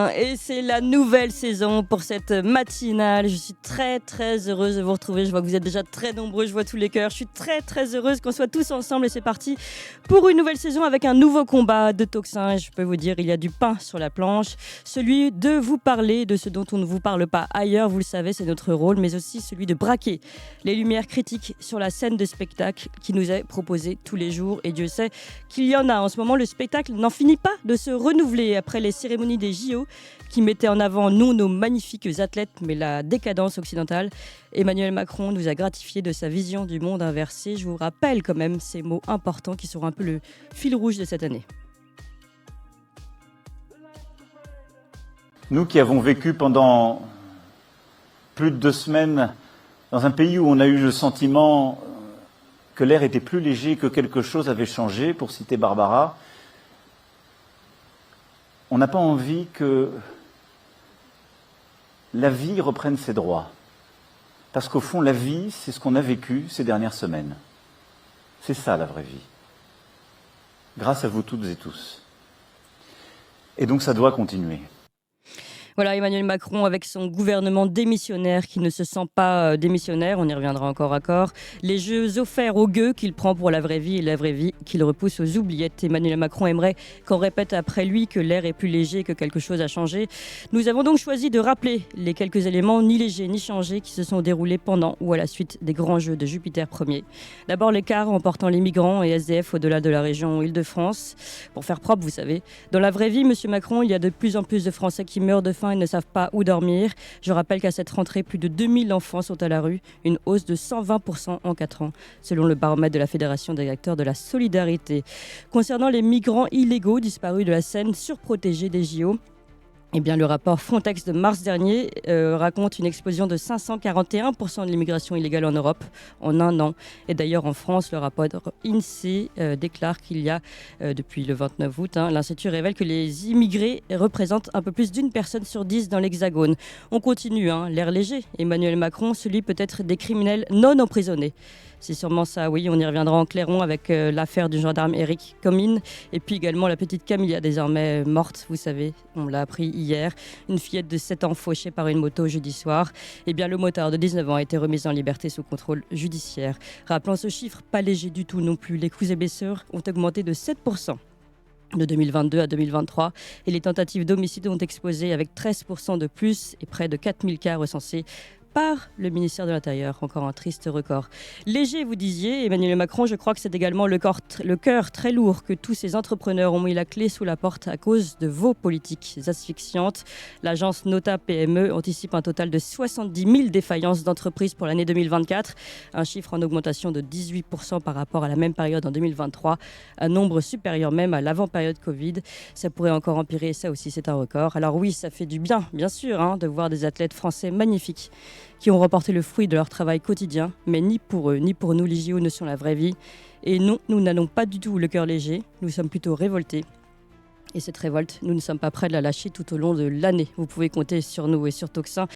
Et c'est la nouvelle saison pour cette matinale. Je suis très heureuse de vous retrouver. Je vois que vous êtes déjà très nombreux, je vois tous les cœurs. Je suis très heureuse qu'on soit tous ensemble et c'est parti pour une nouvelle saison avec un nouveau combat de Tocsin. Et je peux vous dire, il y a du pain sur la planche. Celui de vous parler de ce dont on ne vous parle pas ailleurs, vous le savez, c'est notre rôle, mais aussi celui de braquer les lumières critiques sur la scène de spectacle qui nous est proposée tous les jours. Et Dieu sait qu'il y en a. En ce moment, le spectacle n'en finit pas de se renouveler après les cérémonies des JO qui mettait en avant non nos magnifiques athlètes, mais la décadence occidentale. Emmanuel Macron nous a gratifié de sa vision du monde inversé. Je vous rappelle quand même ces mots importants qui seront un peu le fil rouge de cette année. Nous qui avons vécu pendant plus de 2 semaines dans un pays où on a eu le sentiment que l'air était plus léger, que quelque chose avait changé, pour citer Barbara, on n'a pas envie que la vie reprenne ses droits. Parce qu'au fond, la vie, c'est ce qu'on a vécu ces dernières semaines. C'est ça, la vraie vie. Grâce à vous toutes et tous. Et donc, ça doit continuer. Voilà, Emmanuel Macron avec son gouvernement démissionnaire qui ne se sent pas démissionnaire, on y reviendra encore à corps. Les jeux offerts aux gueux qu'il prend pour la vraie vie et la vraie vie qu'il repousse aux oubliettes. Emmanuel Macron aimerait qu'on répète après lui que l'air est plus léger, que quelque chose a changé. Nous avons donc choisi de rappeler les quelques éléments ni légers ni changés qui se sont déroulés pendant ou à la suite des grands jeux de Jupiter 1er. D'abord l'écart emportant les migrants et SDF au-delà de la région Île-de-France. Pour faire propre, vous savez, dans la vraie vie, M. Macron, il y a de plus en plus de Français qui meurent de faim et ne savent pas où dormir. Je rappelle qu'à cette rentrée, plus de 2000 enfants sont à la rue, une hausse de 120% en 4 ans, selon le baromètre de la Fédération des acteurs de la solidarité. Concernant les migrants illégaux disparus de la Seine surprotégée des JO, eh bien, le rapport Frontex de mars dernier raconte une explosion de 541% de l'immigration illégale en Europe en un an. Et d'ailleurs, en France, le rapport INSEE déclare qu'il y a, depuis le 29 août, l'Institut révèle que les immigrés représentent un peu plus d'une personne sur 10 dans l'Hexagone. On continue, l'air léger. Emmanuel Macron, celui peut-être des criminels non emprisonnés. C'est sûrement ça, oui. On y reviendra en clairon avec l'affaire du gendarme Éric Comines et puis également la petite Camilla, désormais morte, vous savez, on l'a appris hier. Une fillette de 7 ans fauchée par une moto jeudi soir. Eh bien, le motard de 19 ans a été remis en liberté sous contrôle judiciaire. Rappelons ce chiffre, pas léger du tout non plus. Les coups et blessures ont augmenté de 7%. De 2022 à 2023 et les tentatives d'homicide ont explosé avec 13% de plus et près de 4000 cas recensés par le ministère de l'Intérieur. Encore un triste record. Léger, vous disiez, Emmanuel Macron, je crois que c'est également le cœur très lourd que tous ces entrepreneurs ont mis la clé sous la porte à cause de vos politiques asphyxiantes. L'agence Nota PME anticipe un total de 70 000 défaillances d'entreprises pour l'année 2024, un chiffre en augmentation de 18% par rapport à la même période en 2023, un nombre supérieur même à l'avant-période Covid. Ça pourrait encore empirer, ça aussi c'est un record. Alors oui, ça fait du bien sûr, de voir des athlètes français magnifiques qui ont remporté le fruit de leur travail quotidien, mais ni pour eux, ni pour nous, les JO ne sont la vraie vie. Et non, nous n'allons pas du tout le cœur léger, nous sommes plutôt révoltés. Et cette révolte, nous ne sommes pas prêts de la lâcher tout au long de l'année. Vous pouvez compter sur nous et sur Tocsin